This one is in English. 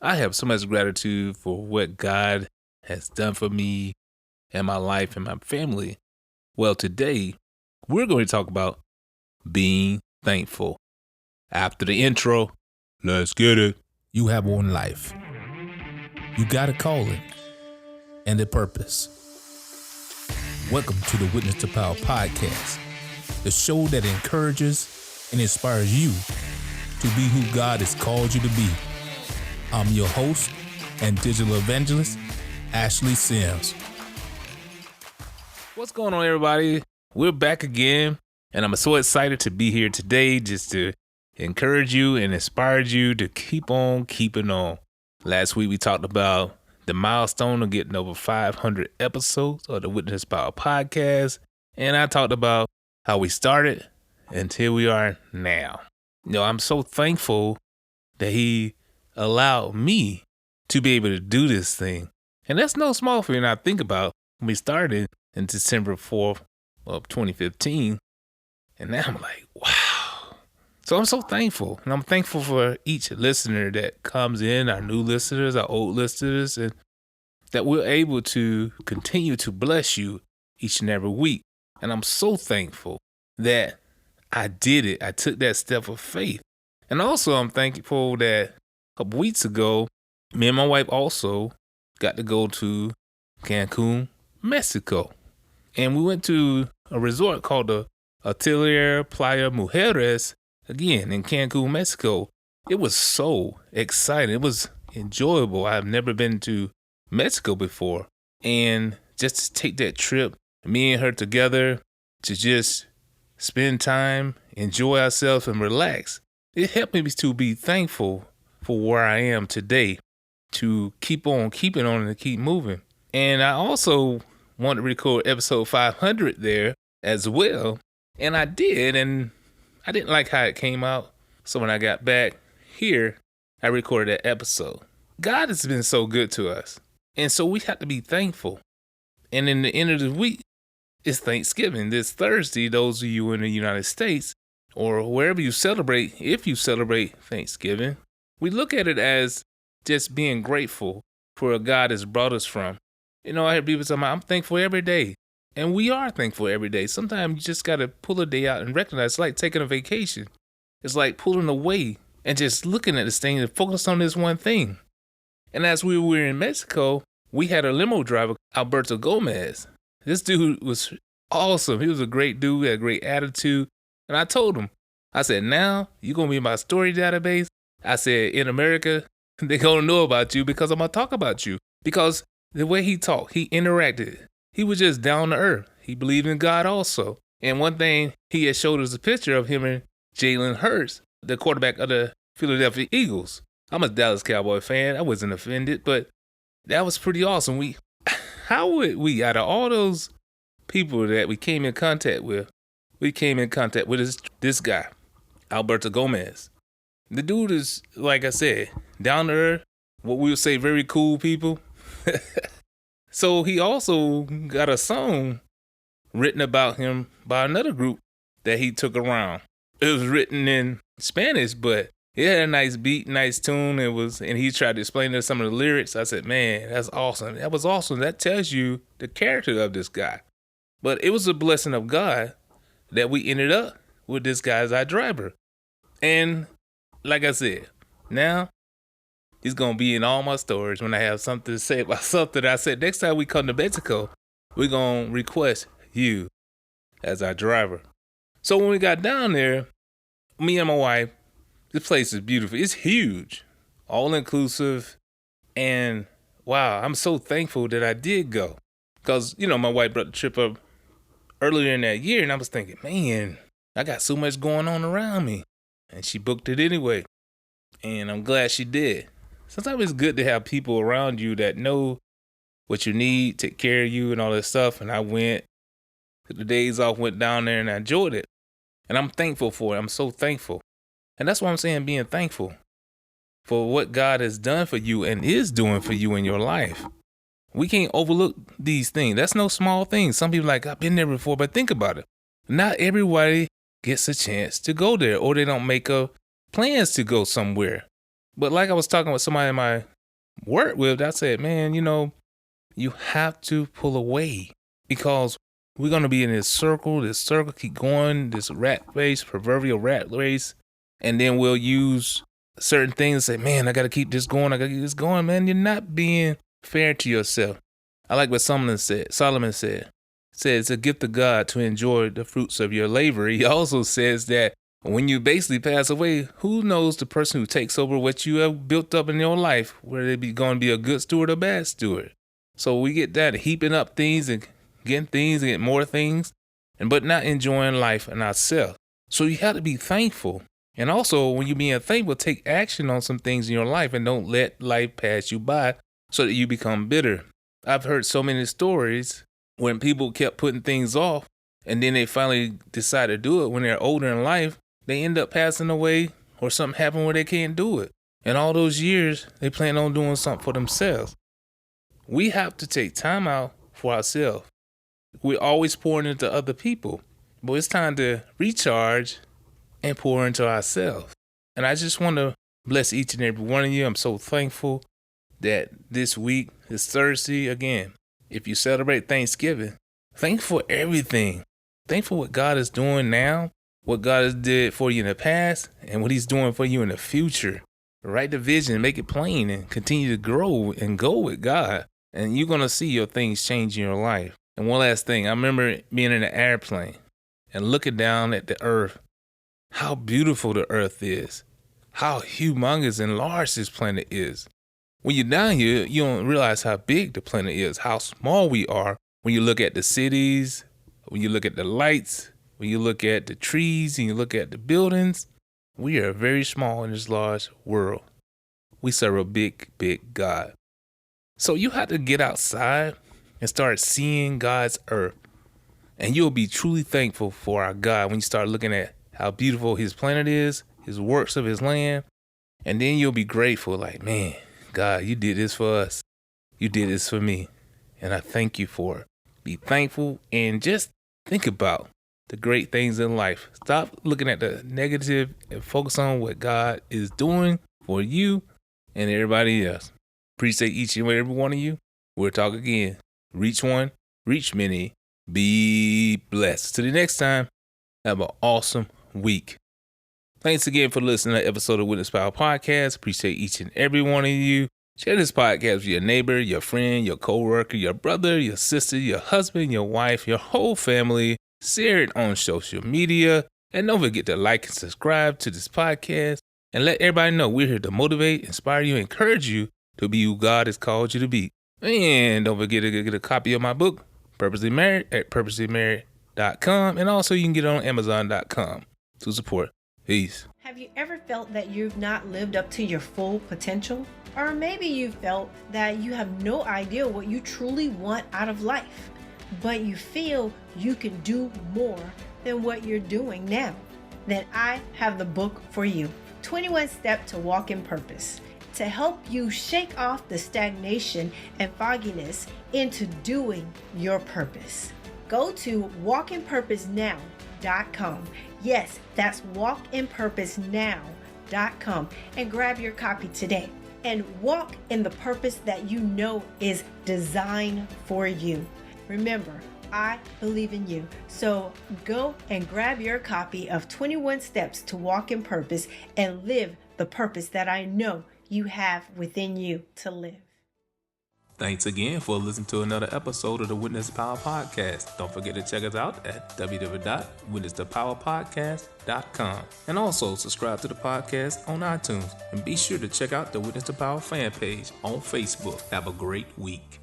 I have so much gratitude for what God has done for me and my life and my family. Well, today we're going to talk about being thankful. After the intro, let's get it. You have one life. You got a calling and a purpose. Welcome to the Witness to Power podcast, the show that encourages and inspires you to be who God has called you to be. I'm your host and digital evangelist, Ashley Sims. What's going on, everybody? We're back again, and I'm so excited to be here today just to encourage you and inspire you to keep on keeping on. Last week, we talked about the milestone of getting over 500 episodes of the Witness Power podcast, and I talked about how we started and here we are now. I'm so thankful that He allowed me to be able to do this thing. And that's no small thing. I think about when we started in December 4th of 2015. And now I'm like, wow. So I'm so thankful. And I'm thankful for each listener that comes in, our new listeners, our old listeners, and that we're able to continue to bless you each and every week. And I'm so thankful that I did it. I took that step of faith. And also I'm thankful that a couple weeks ago, me and my wife also got to go to Cancun, Mexico. And we went to a resort called the Atelier Playa Mujeres, again, in Cancun, Mexico. It was so exciting. It was enjoyable. I've never been to Mexico before. And just to take that trip, me and her together, to just spend time, enjoy ourselves, and relax, it helped me to be thankful for where I am today, to keep on keeping on and to keep moving. And I also wanted to record episode 500 there as well. And I did, and I didn't like how it came out. So when I got back here, I recorded that episode. God has been so good to us. And so we have to be thankful. And in the end of the week, it's Thanksgiving. This Thursday, those of you in the United States, or wherever you celebrate, if you celebrate Thanksgiving, we look at it as just being grateful for where God has brought us from. I hear people say, I'm thankful every day. And we are thankful every day. Sometimes you just got to pull a day out and recognize it's like taking a vacation. It's like pulling away and just looking at this thing and focus on this one thing. And as we were in Mexico, we had a limo driver, Alberto Gomez. This dude was awesome. He was a great dude, had a great attitude. And I told him, I said, now you're going to be in my story database. I said, in America, they're going to know about you because I'm going to talk about you. Because the way he talked, he interacted. He was just down to earth. He believed in God also. And one thing, he had showed us a picture of him and Jalen Hurts, the quarterback of the Philadelphia Eagles. I'm a Dallas Cowboy fan. I wasn't offended, but that was pretty awesome. How would we, out of all those people that we came in contact with this guy, Alberto Gomez. The dude is, like I said, down to earth, what we would say, very cool people. So he also got a song written about him by another group that he took around. It was written in Spanish, but it had a nice beat, nice tune. And he tried to explain to some of the lyrics. I said, man, that's awesome. That was awesome. That tells you the character of this guy. But it was a blessing of God that we ended up with this guy as our driver. And like I said, now he's going to be in all my stories when I have something to say about something. I said, next time we come to Mexico, we're going to request you as our driver. So when we got down there, me and my wife, this place is beautiful. It's huge, all inclusive. And wow, I'm so thankful that I did go. Because, my wife brought the trip up earlier in that year. And I was thinking, man, I got so much going on around me. And she booked it anyway. And I'm glad she did. Sometimes it's good to have people around you that know what you need, take care of you and all that stuff. And I went, took the days off, went down there and I enjoyed it. And I'm thankful for it. I'm so thankful. And that's what I'm saying, being thankful for what God has done for you and is doing for you in your life. We can't overlook these things. That's no small thing. Some people are like, I've been there before, but think about it. Not everybody gets a chance to go there, or they don't make plans to go somewhere. But like I was talking with somebody in my work with, I said, man, you have to pull away because we're going to be in this circle keep going, this rat race, proverbial rat race. And then we'll use certain things and say, man, I got to keep this going. I got to keep this going, man. You're not being fair to yourself. I like what Solomon said, it's a gift of God to enjoy the fruits of your labor. He also says that when you basically pass away, who knows the person who takes over what you have built up in your life, whether they going to be a good steward or bad steward. So we get that heaping up things and getting more things, but not enjoying life and ourselves. So you have to be thankful. And also, when you're being thankful, take action on some things in your life and don't let life pass you by so that you become bitter. I've heard so many stories when people kept putting things off and then they finally decide to do it when they're older in life, they end up passing away or something happened where they can't do it. And all those years, they plan on doing something for themselves. We have to take time out for ourselves. We're always pouring into other people, but it's time to recharge and pour into ourselves. And I just want to bless each and every one of you. I'm so thankful that this week is Thursday again. If you celebrate Thanksgiving, thankful for everything. Thankful what God is doing now, what God has did for you in the past, and what he's doing for you in the future. Write the vision, make it plain, and continue to grow and go with God. And you're going to see your things change in your life. And one last thing, I remember being in an airplane and looking down at the earth, how beautiful the earth is, how humongous and large this planet is. When you're down here, you don't realize how big the planet is, how small we are. When you look at the cities, when you look at the lights, when you look at the trees and you look at the buildings, we are very small in this large world. We serve a big, big God. So you have to get outside and start seeing God's earth. And you'll be truly thankful for our God when you start looking at how beautiful his planet is, his works of his land. And then you'll be grateful, like, man, God, you did this for us. You did this for me. And I thank you for it. Be thankful and just think about the great things in life. Stop looking at the negative and focus on what God is doing for you and everybody else. Appreciate each and every one of you. We'll talk again. Reach one, reach many. Be blessed. Till the next time, have an awesome week. Thanks again for listening to an episode of Witness Power Podcast. Appreciate each and every one of you. Share this podcast with your neighbor, your friend, your coworker, your brother, your sister, your husband, your wife, your whole family. Share it on social media. And don't forget to like and subscribe to this podcast. And let everybody know we're here to motivate, inspire you, encourage you to be who God has called you to be. And don't forget to get a copy of my book, Purposely Married, at purposelymarried.com. And also you can get it on amazon.com to support. Peace. Have you ever felt that you've not lived up to your full potential? Or maybe you felt that you have no idea what you truly want out of life, but you feel you can do more than what you're doing now? Then I have the book for you, 21 Steps to Walk in Purpose, to help you shake off the stagnation and fogginess into doing your purpose. Go to walkinpurposenow.com. Yes, that's walkinpurposenow.com and grab your copy today and walk in the purpose that you know is designed for you. Remember, I believe in you. So go and grab your copy of 21 Steps to Walk in Purpose and live the purpose that I know you have within you to live. Thanks again for listening to another episode of the Witness Power Podcast. Don't forget to check us out at www.witnessthepowerpodcast.com. And also subscribe to the podcast on iTunes. And be sure to check out the Witness to Power fan page on Facebook. Have a great week.